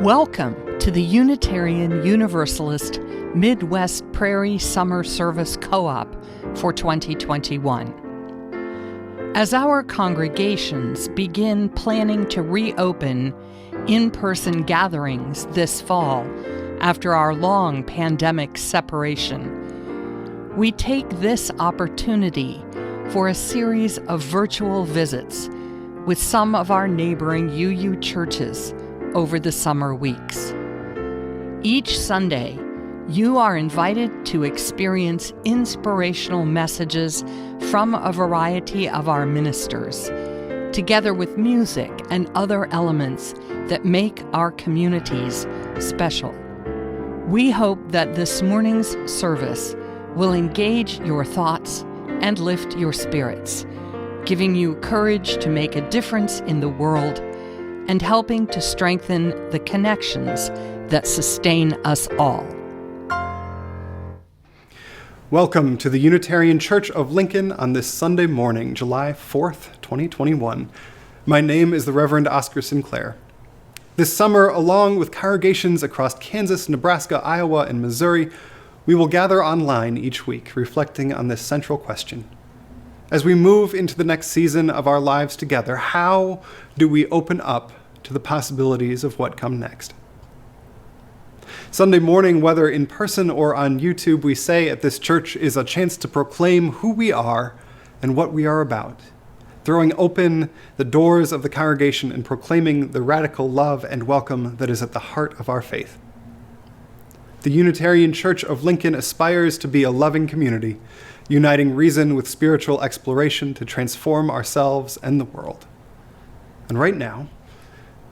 Welcome to the Unitarian Universalist Midwest Prairie Summer Service Co-op for 2021. As our congregations begin planning to reopen in-person gatherings this fall after our long pandemic separation, we take this opportunity for a series of virtual visits with some of our neighboring UU churches over the summer weeks. Each Sunday, you are invited to experience inspirational messages from a variety of our ministers, together with music and other elements that make our communities special. We hope that this morning's service will engage your thoughts and lift your spirits, giving you courage to make a difference in the world and helping to strengthen the connections that sustain us all. Welcome to the Unitarian Church of Lincoln on this Sunday morning, July 4th, 2021. My name is the Reverend Oscar Sinclair. This summer, along with congregations across Kansas, Nebraska, Iowa, and Missouri, we will gather online each week, reflecting on this central question. As we move into the next season of our lives together, how do we open up to the possibilities of what come next? Sunday morning, whether in person or on YouTube, we say at this church is a chance to proclaim who we are and what we are about, throwing open the doors of the congregation and proclaiming the radical love and welcome that is at the heart of our faith. The Unitarian Church of Lincoln aspires to be a loving community, uniting reason with spiritual exploration to transform ourselves and the world. And right now,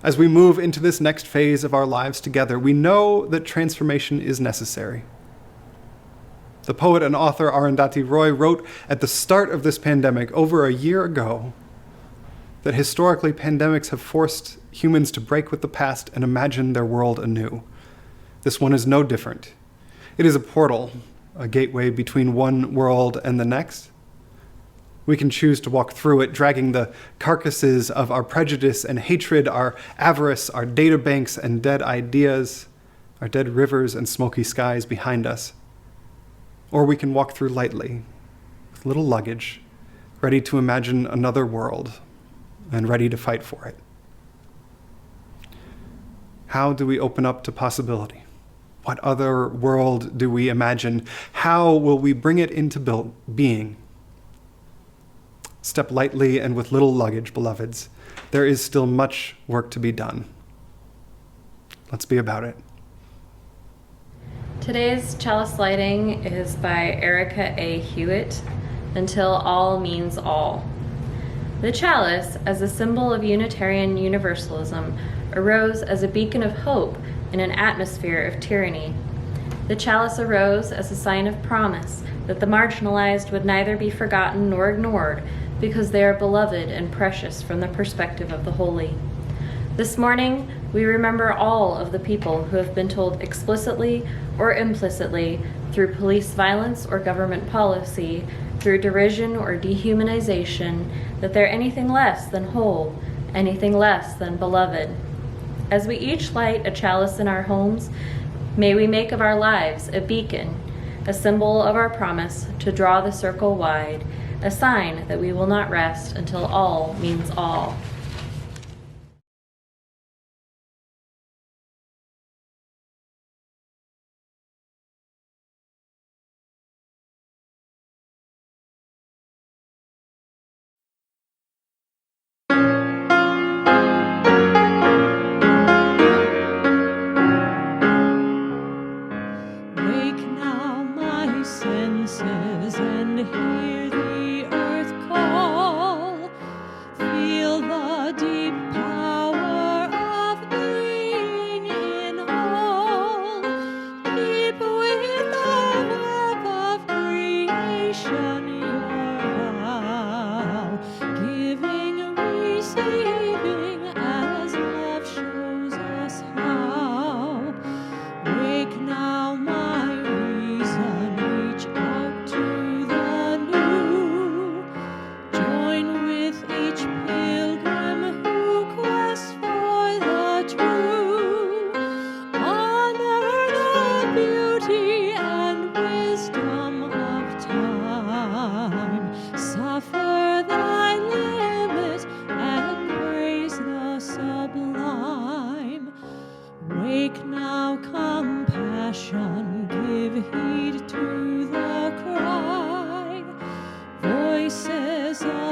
as we move into this next phase of our lives together, we know that transformation is necessary. The poet and author Arundhati Roy wrote at the start of this pandemic over a year ago that historically pandemics have forced humans to break with the past and imagine their world anew. This one is no different. It is a portal, a gateway between one world and the next. We can choose to walk through it, dragging the carcasses of our prejudice and hatred, our avarice, our data banks and dead ideas, our dead rivers and smoky skies behind us. Or we can walk through lightly, with little luggage, ready to imagine another world and ready to fight for it. How do we open up to possibility? What other world do we imagine? How will we bring it into being? Step lightly and with little luggage, beloveds. There is still much work to be done. Let's be about it. Today's chalice lighting is by Erica A. Hewitt, Until All Means All. The chalice, as a symbol of Unitarian Universalism, arose as a beacon of hope in an atmosphere of tyranny. The chalice arose as a sign of promise that the marginalized would neither be forgotten nor ignored because they are beloved and precious from the perspective of the holy. This morning, we remember all of the people who have been told explicitly or implicitly through police violence or government policy, through derision or dehumanization, that they're anything less than whole, anything less than beloved. As we each light a chalice in our homes, may we make of our lives a beacon, a symbol of our promise to draw the circle wide, a sign that we will not rest until all means all.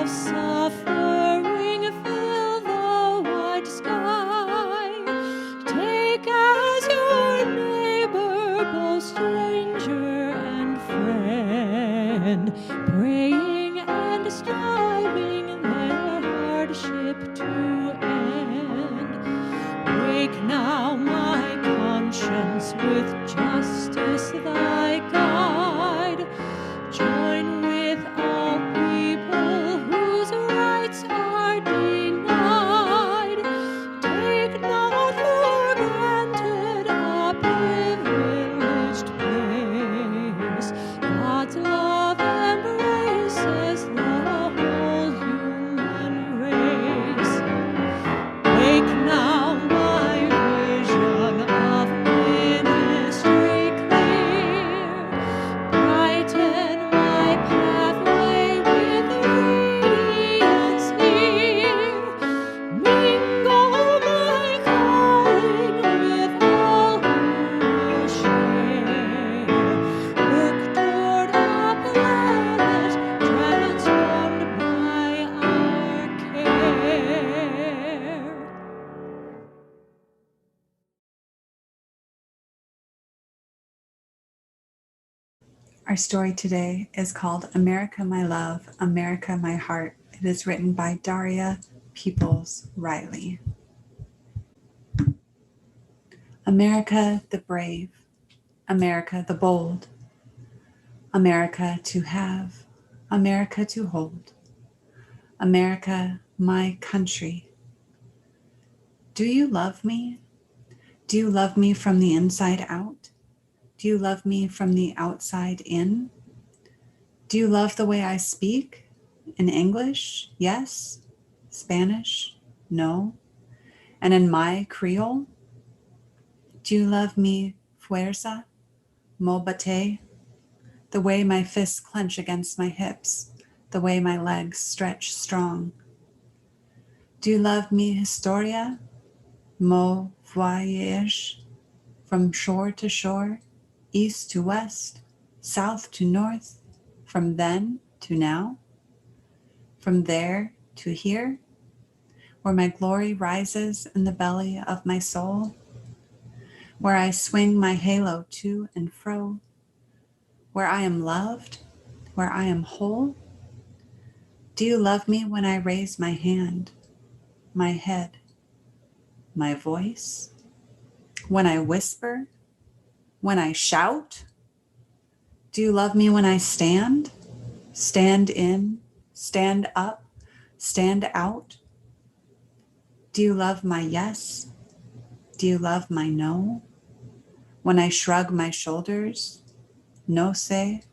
of suffering fill the wide sky. Take as your neighbor both stranger and friend, praying and striving their hardship to end. Wake now, my conscience, with justice thy guide. Join with all people whose rights are denied. Take not for granted a privileged place. God's love embraces the whole human race. Wake now, my vision of ministry clear. Brighten my pathway with radiance near. Mingle my calling with all who will share. Work toward a planet transformed by our care. Our story today is called America, My Love, America, My Heart. It is written by Daria Peoples Riley. America the brave, America the bold, America to have, America to hold, America, my country. Do you love me? Do you love me from the inside out? Do you love me from the outside in? Do you love the way I speak? In English, yes. Spanish, no. And in my Creole? Do you love me fuerza, mo bate? The way my fists clench against my hips, the way my legs stretch strong. Do you love me historia, mo voyage? From shore to shore, east to west, south to north, from then to now, from there to here, where my glory rises in the belly of my soul, where I swing my halo to and fro, where I am loved, where I am whole. Do you love me when I raise my hand, my head, my voice, when I whisper, when I shout? Do you love me when I stand? Stand in, stand up, stand out? Do you love my yes? Do you love my no? When I shrug my shoulders, no sé,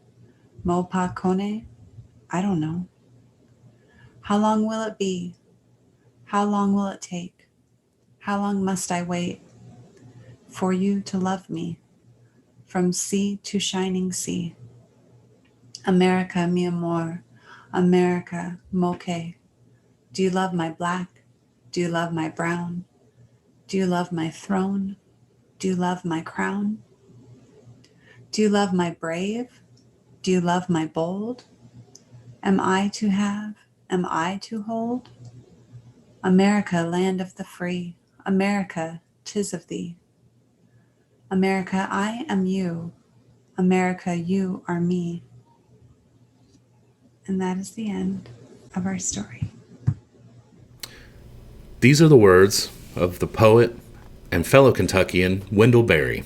mo pa cone, I don't know. How long will it be? How long will it take? How long must I wait for you to love me? From sea to shining sea. America, mi amor, America, moque. Do you love my black? Do you love my brown? Do you love my throne? Do you love my crown? Do you love my brave? Do you love my bold? Am I to have? Am I to hold? America, land of the free. America, 'tis of thee. America, I am you. America, you are me. And that is the end of our story. These are the words of the poet and fellow Kentuckian Wendell Berry,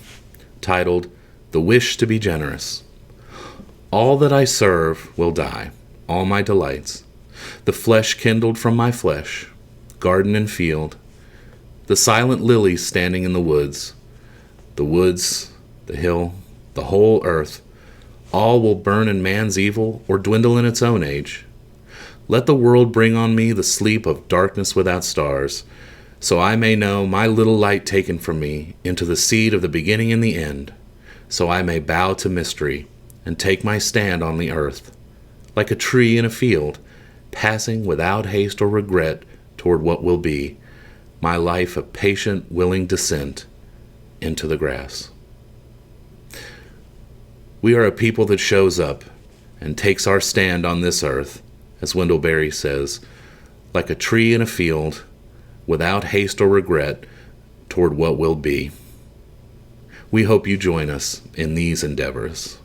titled The Wish to be Generous. All that I serve will die, all my delights, the flesh kindled from my flesh, garden and field, the silent lilies standing in the woods, the hill, the whole earth, all will burn in man's evil or dwindle in its own age. Let the world bring on me the sleep of darkness without stars, so I may know my little light taken from me into the seed of the beginning and the end, so I may bow to mystery and take my stand on the earth, like a tree in a field, passing without haste or regret toward what will be, my life a patient, willing descent into the grass. We are a people that shows up and takes our stand on this earth as Wendell Berry says, like a tree in a field, without haste or regret, toward what will be. We hope you join us in these endeavors.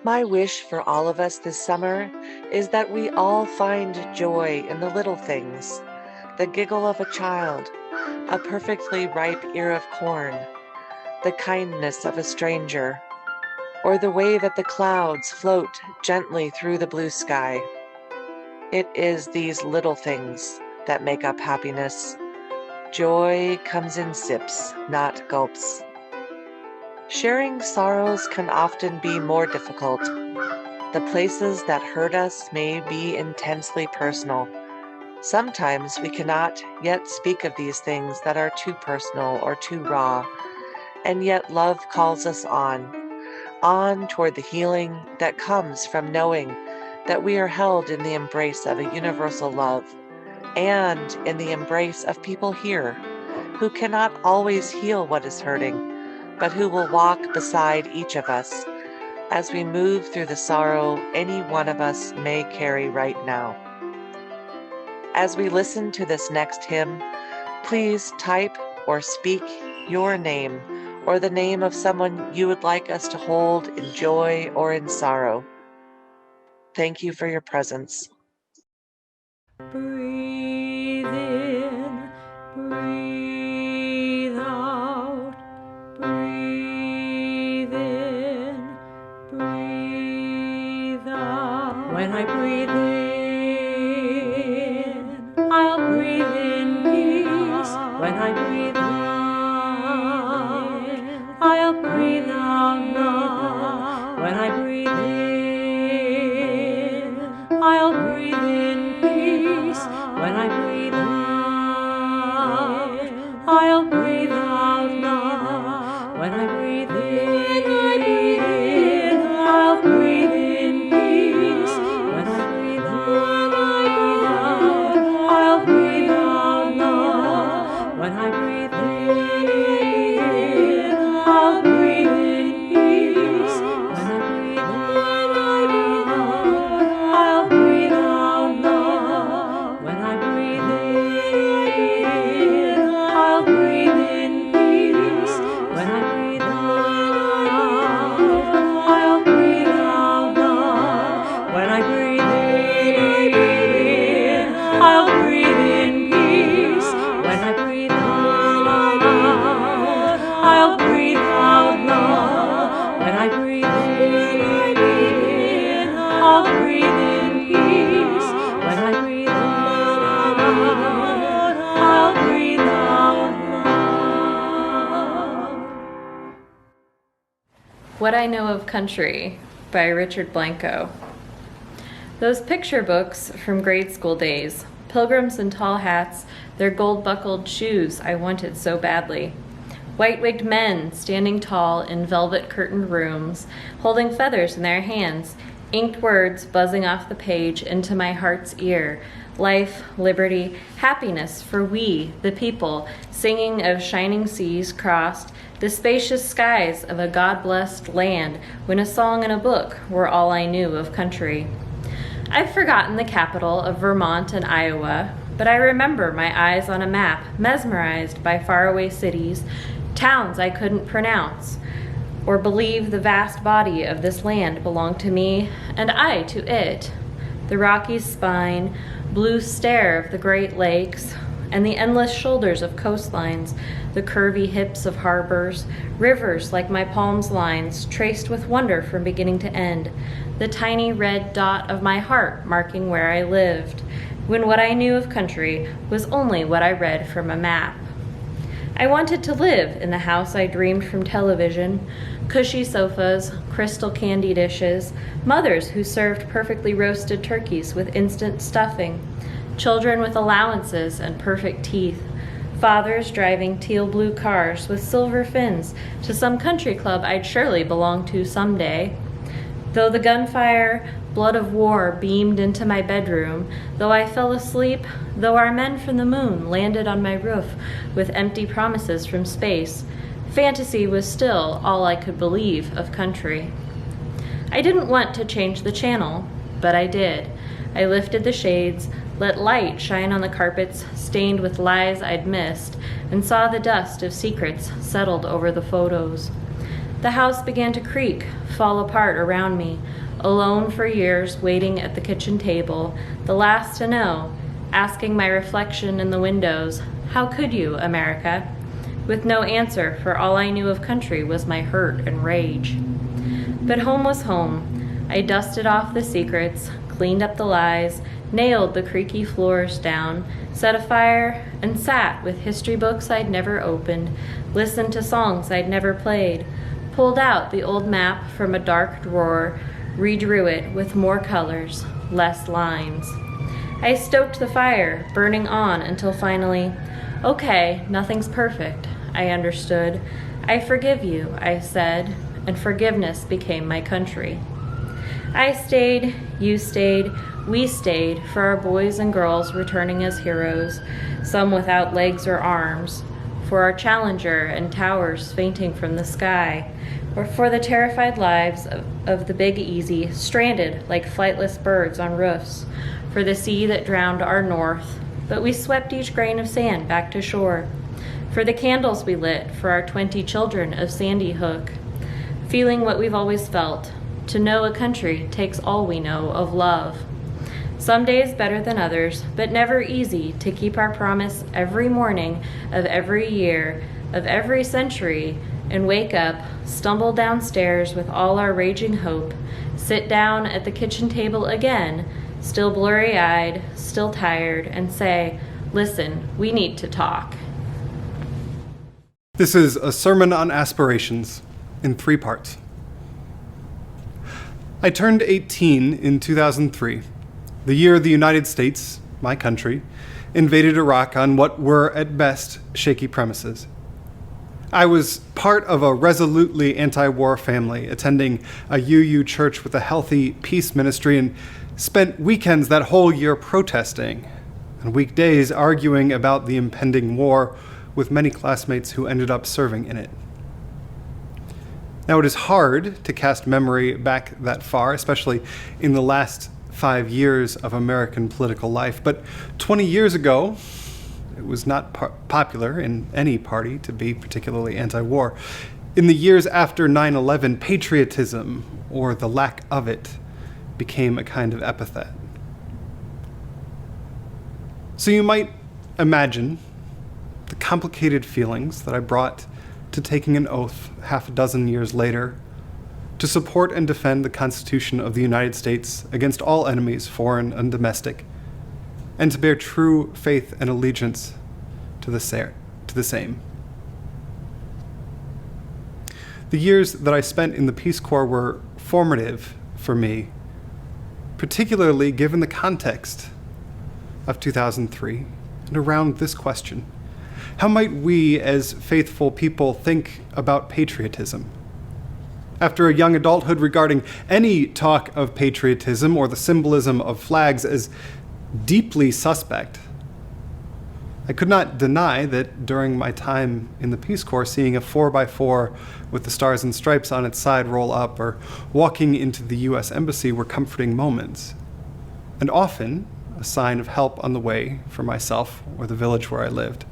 My wish for all of us this summer is that we all find joy in the little things, the giggle of a child, a perfectly ripe ear of corn, the kindness of a stranger, or the way that the clouds float gently through the blue sky. It is these little things that make up happiness. Joy comes in sips, not gulps. Sharing sorrows can often be more difficult. The places that hurt us may be intensely personal. Sometimes we cannot yet speak of these things that are too personal or too raw, and yet love calls us on toward the healing that comes from knowing that we are held in the embrace of a universal love, and in the embrace of people here who cannot always heal what is hurting, but who will walk beside each of us as we move through the sorrow any one of us may carry right now. As we listen to this next hymn, please type or speak your name or the name of someone you would like us to hold in joy or in sorrow. Thank you for your presence. Breathe in, breathe out, breathe in, breathe out. When I breathe in, I'll breathe in peace. When I breathe in, I'll breathe out love. When I breathe in, I'll breathe in peace. When I breathe out, I'll breathe out love. When I breathe in, I'll breathe in peace. When I breathe out, I'll breathe out love. When I breathe in, I'll breathe in peace. When I breathe out, I'll breathe out love. When I breathe in, I'll breathe in peace. When I breathe out, I'll breathe out love. When I breathe in, I'll breathe in peace. When I breathe out, I'll breathe out love. When I breathe in, I'll breathe in peace. When I breathe out, I'll breathe out love. What I Know of Country by Richard Blanco. Those picture books from grade school days, pilgrims in tall hats, their gold-buckled shoes I wanted so badly. White-wigged men standing tall in velvet-curtained rooms, holding feathers in their hands, inked words buzzing off the page into my heart's ear. Life, liberty, happiness for we, the people, singing of shining seas crossed, the spacious skies of a God-blessed land, when a song and a book were all I knew of country. I've forgotten the capital of Vermont and Iowa, but I remember my eyes on a map, mesmerized by faraway cities, towns I couldn't pronounce, or believe the vast body of this land belonged to me, and I to it. The Rockies' spine, blue stare of the Great Lakes, and the endless shoulders of coastlines, the curvy hips of harbors, rivers like my palm's lines, traced with wonder from beginning to end, the tiny red dot of my heart marking where I lived, when what I knew of country was only what I read from a map. I wanted to live in the house I dreamed from television, cushy sofas, crystal candy dishes, mothers who served perfectly roasted turkeys with instant stuffing, children with allowances and perfect teeth, fathers driving teal blue cars with silver fins to some country club I'd surely belong to someday. Though the gunfire, blood of war beamed into my bedroom, though I fell asleep, though our men from the moon landed on my roof with empty promises from space, fantasy was still all I could believe of country. I didn't want to change the channel, but I did. I lifted the shades, let light shine on the carpets stained with lies I'd missed, and saw the dust of secrets settled over the photos. The house began to creak, fall apart around me, alone for years waiting at the kitchen table, the last to know, asking my reflection in the windows, "How could you, America?" with no answer, for all I knew of country was my hurt and rage. But home was home. I dusted off the secrets, cleaned up the lies, nailed the creaky floors down, set a fire, and sat with history books I'd never opened, listened to songs I'd never played, pulled out the old map from a dark drawer, redrew it with more colors, less lines. I stoked the fire, burning on until finally, "Okay, nothing's perfect," I understood. "I forgive you," I said, and forgiveness became my country. I stayed, you stayed, we stayed for our boys and girls returning as heroes, some without legs or arms, for our Challenger and towers fainting from the sky, or for the terrified lives of the Big Easy, stranded like flightless birds on roofs, for the sea that drowned our north, but we swept each grain of sand back to shore, for the candles we lit for our 20 children of Sandy Hook, feeling what we've always felt, to know a country takes all we know of love. Some days better than others, but never easy to keep our promise every morning of every year, of every century, and wake up, stumble downstairs with all our raging hope, sit down at the kitchen table again, still blurry-eyed, still tired, and say, "Listen, we need to talk." This is a sermon on aspirations in 3 parts. I turned 18 in 2003, the year the United States, my country, invaded Iraq on what were at best shaky premises. I was part of a resolutely anti-war family, attending a UU church with a healthy peace ministry, and spent weekends that whole year protesting, and weekdays arguing about the impending war with many classmates who ended up serving in it. Now, it is hard to cast memory back that far, especially in the last 5 years of American political life, but 20 years ago, it was not popular in any party to be particularly anti-war. In the years after 9/11, patriotism, or the lack of it, became a kind of epithet. So you might imagine the complicated feelings that I brought to taking an oath 6 years later to support and defend the Constitution of the United States against all enemies, foreign and domestic, and to bear true faith and allegiance to the same. The years that I spent in the Peace Corps were formative for me, particularly given the context of 2003 and around this question. How might we as faithful people think about patriotism? After a young adulthood regarding any talk of patriotism or the symbolism of flags as deeply suspect, I could not deny that during my time in the Peace Corps, seeing a 4x4 with the stars and stripes on its side roll up or walking into the U.S. Embassy were comforting moments, and often a sign of help on the way for myself or the village where I lived.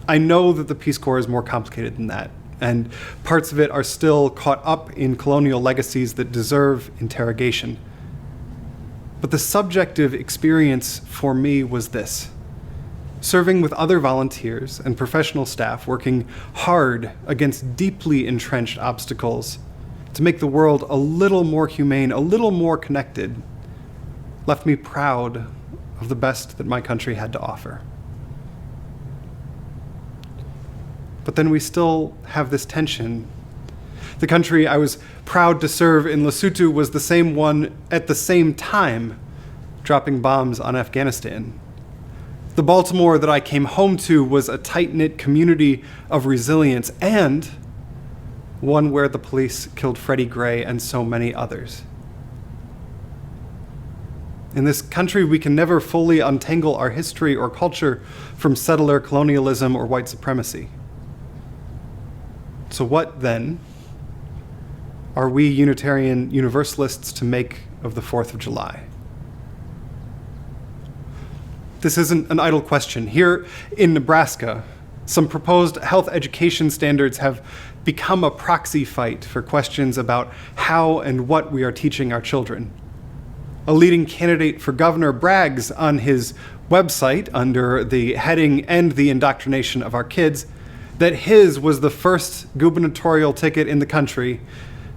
I know that the Peace Corps is more complicated than that, and parts of it are still caught up in colonial legacies that deserve interrogation. But the subjective experience for me was this: serving with other volunteers and professional staff working hard against deeply entrenched obstacles to make the world a little more humane, a little more connected, left me proud of the best that my country had to offer. But then we still have this tension. The country I was proud to serve in Lesotho was the same one at the same time dropping bombs on Afghanistan. The Baltimore that I came home to was a tight-knit community of resilience and one where the police killed Freddie Gray and so many others. In this country, we can never fully untangle our history or culture from settler colonialism or white supremacy. So what, then, are we Unitarian Universalists to make of the 4th of July? This isn't an idle question. Here in Nebraska, some proposed health education standards have become a proxy fight for questions about how and what we are teaching our children. A leading candidate for governor brags on his website under the heading "End the Indoctrination of Our Kids" that his was the first gubernatorial ticket in the country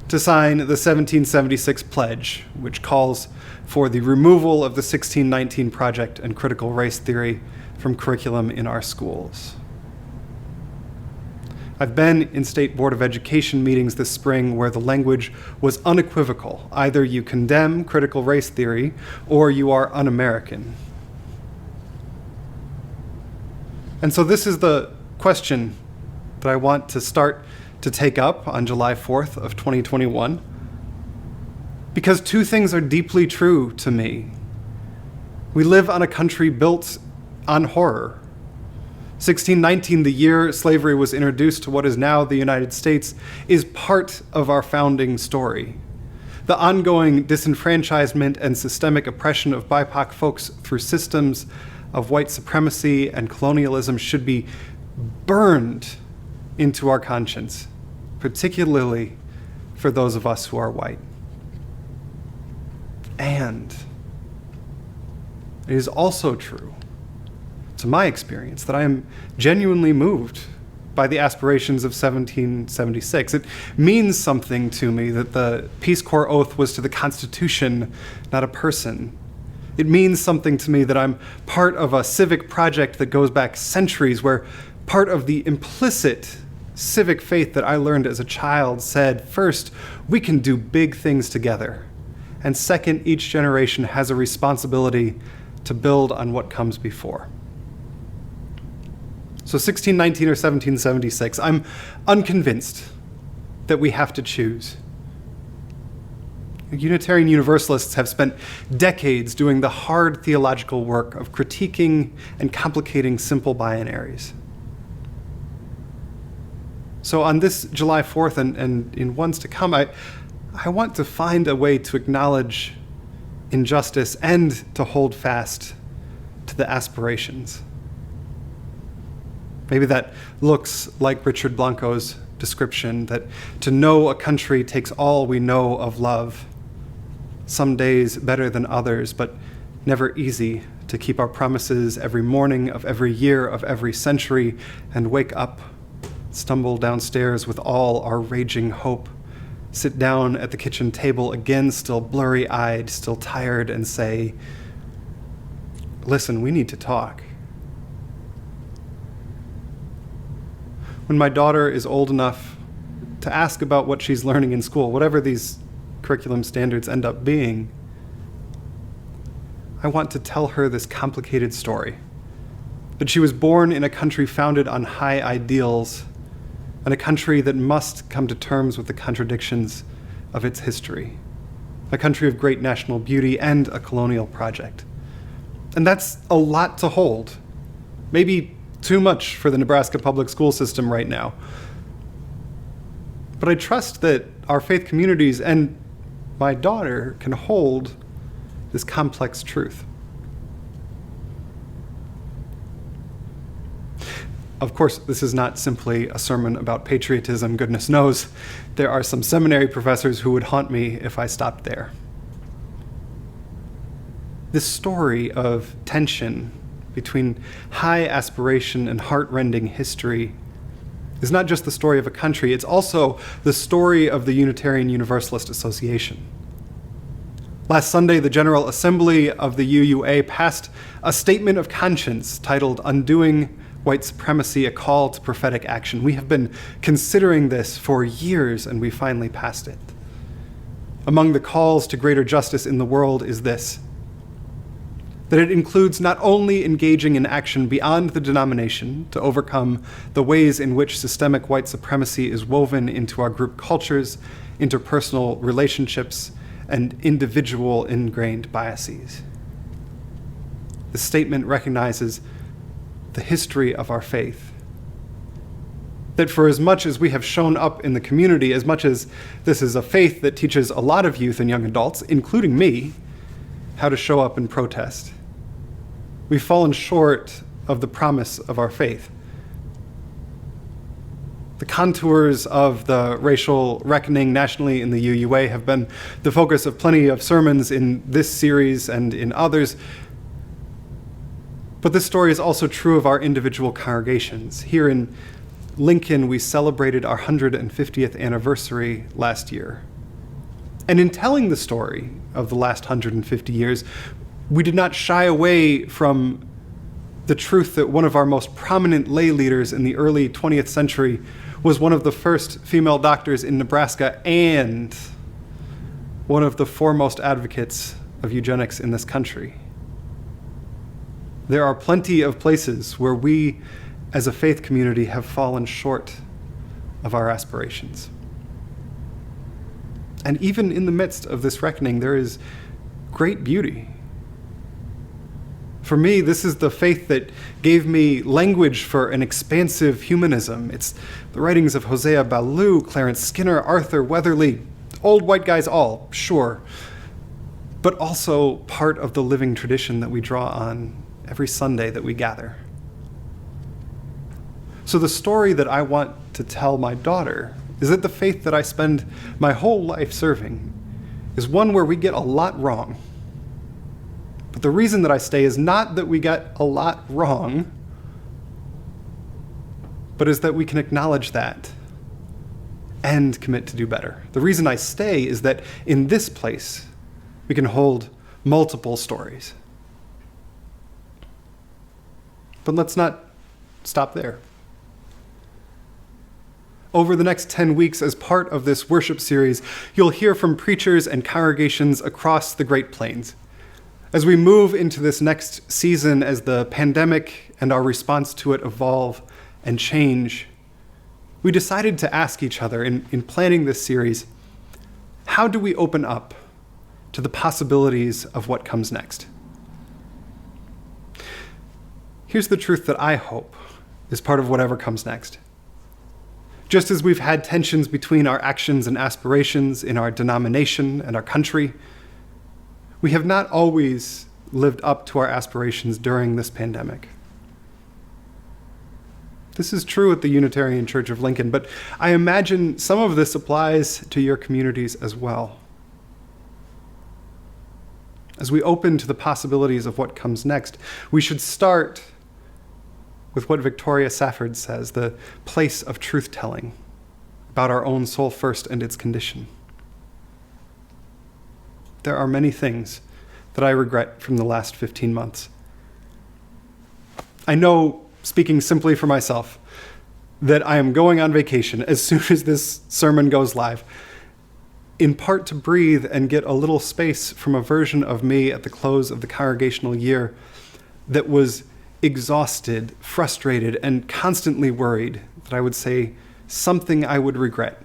to sign the 1776 pledge, which calls for the removal of the 1619 Project and critical race theory from curriculum in our schools. I've been in State Board of Education meetings this spring where the language was unequivocal. Either you condemn critical race theory or you are un-American. And so this is the question that I want to start to take up on July 4th of 2021. Because two things are deeply true to me. We live on a country built on horror. 1619, the year slavery was introduced to what is now the United States, is part of our founding story. The ongoing disenfranchisement and systemic oppression of BIPOC folks through systems of white supremacy and colonialism should be burned into our conscience, particularly for those of us who are white. And it is also true, to my experience, that I am genuinely moved by the aspirations of 1776. It means something to me that the Peace Corps oath was to the Constitution, not a person. It means something to me that I'm part of a civic project that goes back centuries, where part of the implicit civic faith that I learned as a child said, first, we can do big things together. And second, each generation has a responsibility to build on what comes before. So 1619 or 1776, I'm unconvinced that we have to choose. Unitarian Universalists have spent decades doing the hard theological work of critiquing and complicating simple binaries. So on this July 4th and in ones to come, I want to find a way to acknowledge injustice and to hold fast to the aspirations. Maybe that looks like Richard Blanco's description, that to know a country takes all we know of love, some days better than others, but never easy to keep our promises every morning of every year of every century and wake up, stumble downstairs with all our raging hope, sit down at the kitchen table again, still blurry-eyed, still tired, and say, listen, we need to talk. When my daughter is old enough to ask about what she's learning in school, whatever these curriculum standards end up being, I want to tell her this complicated story, that she was born in a country founded on high ideals, and a country that must come to terms with the contradictions of its history, a country of great national beauty and a colonial project. And that's a lot to hold, maybe too much for the Nebraska public school system right now. But I trust that our faith communities and my daughter can hold this complex truth. Of course, this is not simply a sermon about patriotism. Goodness knows there are some seminary professors who would haunt me if I stopped there. This story of tension between high aspiration and heart-rending history is not just the story of a country, it's also the story of the Unitarian Universalist Association. Last Sunday, the General Assembly of the UUA passed a statement of conscience titled Undoing White Supremacy, a Call to Prophetic Action. We have been considering this for years, and we finally passed it. Among the calls to greater justice in the world is this: that it includes not only engaging in action beyond the denomination to overcome the ways in which systemic white supremacy is woven into our group cultures, interpersonal relationships, and individual ingrained biases. The statement recognizes the history of our faith. That for as much as we have shown up in the community, as much as this is a faith that teaches a lot of youth and young adults, including me, how to show up and protest, we've fallen short of the promise of our faith. The contours of the racial reckoning nationally in the UUA have been the focus of plenty of sermons in this series and in others. But this story is also true of our individual congregations. Here in Lincoln, we celebrated our 150th anniversary last year. And in telling the story of the last 150 years, we did not shy away from the truth that one of our most prominent lay leaders in the early 20th century was one of the first female doctors in Nebraska and one of the foremost advocates of eugenics in this country. There are plenty of places where we, as a faith community, have fallen short of our aspirations. And even in the midst of this reckoning, there is great beauty. For me, this is the faith that gave me language for an expansive humanism. It's the writings of Hosea Ballou, Clarence Skinner, Arthur Weatherly, old white guys all, sure, but also part of the living tradition that we draw on every Sunday that we gather. So the story that I want to tell my daughter is that the faith that I spend my whole life serving is one where we get a lot wrong. But the reason that I stay is not that we get a lot wrong, but is that we can acknowledge that and commit to do better. The reason I stay is that in this place, we can hold multiple stories. But let's not stop there. Over the next 10 weeks, as part of this worship series, you'll hear from preachers and congregations across the Great Plains. As we move into this next season, as the pandemic and our response to it evolve and change, we decided to ask each other in planning this series, how do we open up to the possibilities of what comes next? Here's the truth that I hope is part of whatever comes next. Just as we've had tensions between our actions and aspirations in our denomination and our country, we have not always lived up to our aspirations during this pandemic. This is true at the Unitarian Church of Lincoln, but I imagine some of this applies to your communities as well. As we open to the possibilities of what comes next, we should start with what Victoria Safford says, the place of truth-telling about our own soul first and its condition. There are many things that I regret from the last 15 months. I know, speaking simply for myself, that I am going on vacation as soon as this sermon goes live, in part to breathe and get a little space from a version of me at the close of the congregational year that was exhausted, frustrated, and constantly worried that I would say something I would regret.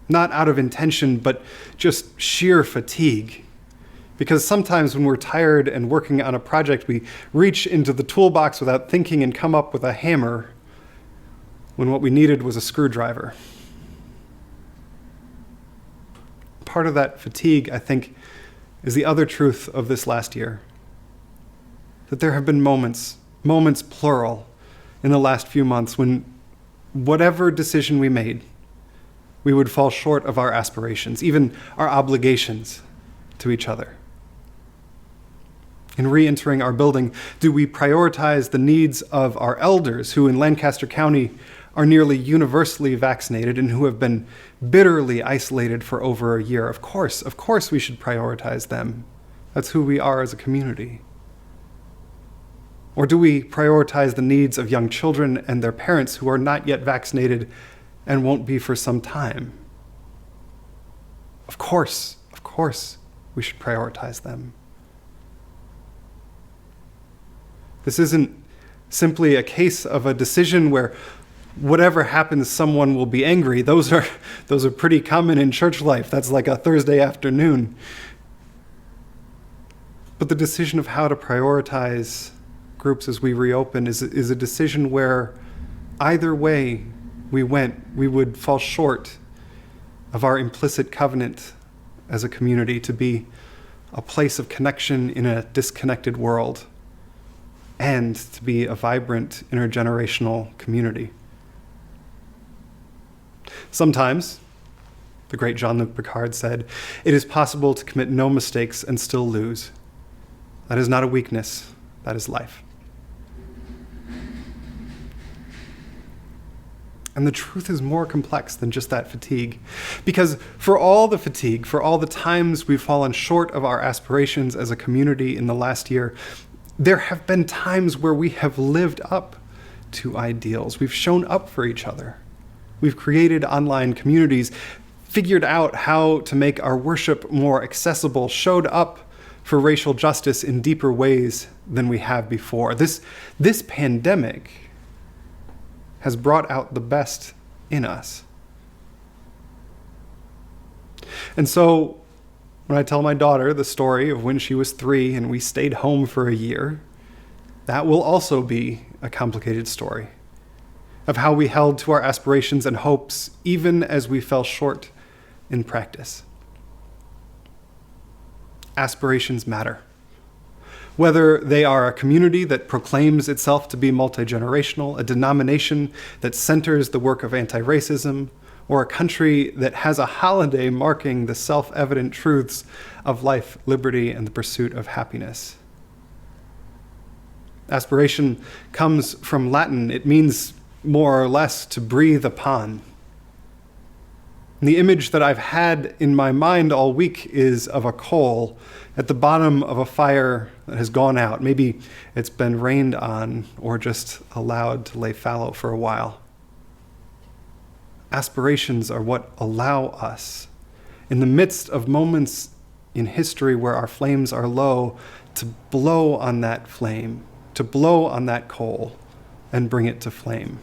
Not out of intention, but just sheer fatigue. Because sometimes when we're tired and working on a project, we reach into the toolbox without thinking and come up with a hammer when what we needed was a screwdriver. Part of that fatigue, I think, is the other truth of this last year. That there have been moments plural, in the last few months when whatever decision we made, we would fall short of our aspirations, even our obligations to each other. In re-entering our building, do we prioritize the needs of our elders who in Lancaster County are nearly universally vaccinated and who have been bitterly isolated for over a year. Of course we should prioritize them. That's who we are as a community. Or do we prioritize the needs of young children and their parents who are not yet vaccinated and won't be for some time? Of course, we should prioritize them. This isn't simply a case of a decision where whatever happens, someone will be angry. Those are pretty common in church life. That's like a Thursday afternoon. But the decision of how to prioritize groups as we reopen is a decision where either way we went, we would fall short of our implicit covenant as a community to be a place of connection in a disconnected world and to be a vibrant intergenerational community. Sometimes, the great Jean-Luc Picard said, it is possible to commit no mistakes and still lose. That is not a weakness, that is life. And the truth is more complex than just that fatigue. Because for all the fatigue, for all the times we've fallen short of our aspirations as a community in the last year, there have been times where we have lived up to ideals. We've shown up for each other. We've created online communities, figured out how to make our worship more accessible, showed up for racial justice in deeper ways than we have before. This pandemic has brought out the best in us. And so when I tell my daughter the story of when she was 3 and we stayed home for a year, that will also be a complicated story of how we held to our aspirations and hopes even as we fell short in practice. Aspirations matter. Whether they are a community that proclaims itself to be multi-generational, a denomination that centers the work of anti-racism, or a country that has a holiday marking the self-evident truths of life, liberty, and the pursuit of happiness. Aspiration comes from Latin. It means more or less to breathe upon. And the image that I've had in my mind all week is of a coal at the bottom of a fire that has gone out. Maybe it's been rained on or just allowed to lay fallow for a while. Aspirations are what allow us, in the midst of moments in history where our flames are low, to blow on that flame, to blow on that coal and bring it to flame.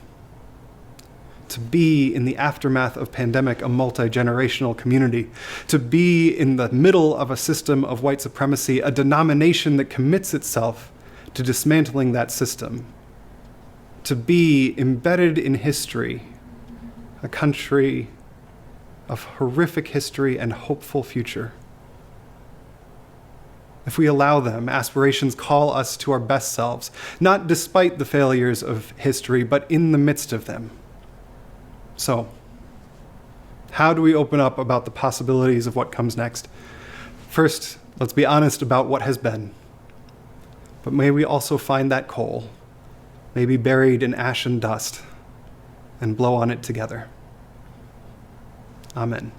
To be in the aftermath of pandemic a multi-generational community, to be in the middle of a system of white supremacy, a denomination that commits itself to dismantling that system, to be embedded in history, a country of horrific history and hopeful future. If we allow them, aspirations call us to our best selves, not despite the failures of history, but in the midst of them. So, how do we open up about the possibilities of what comes next? First, let's be honest about what has been. But may we also find that coal, maybe buried in ash and dust, and blow on it together. Amen.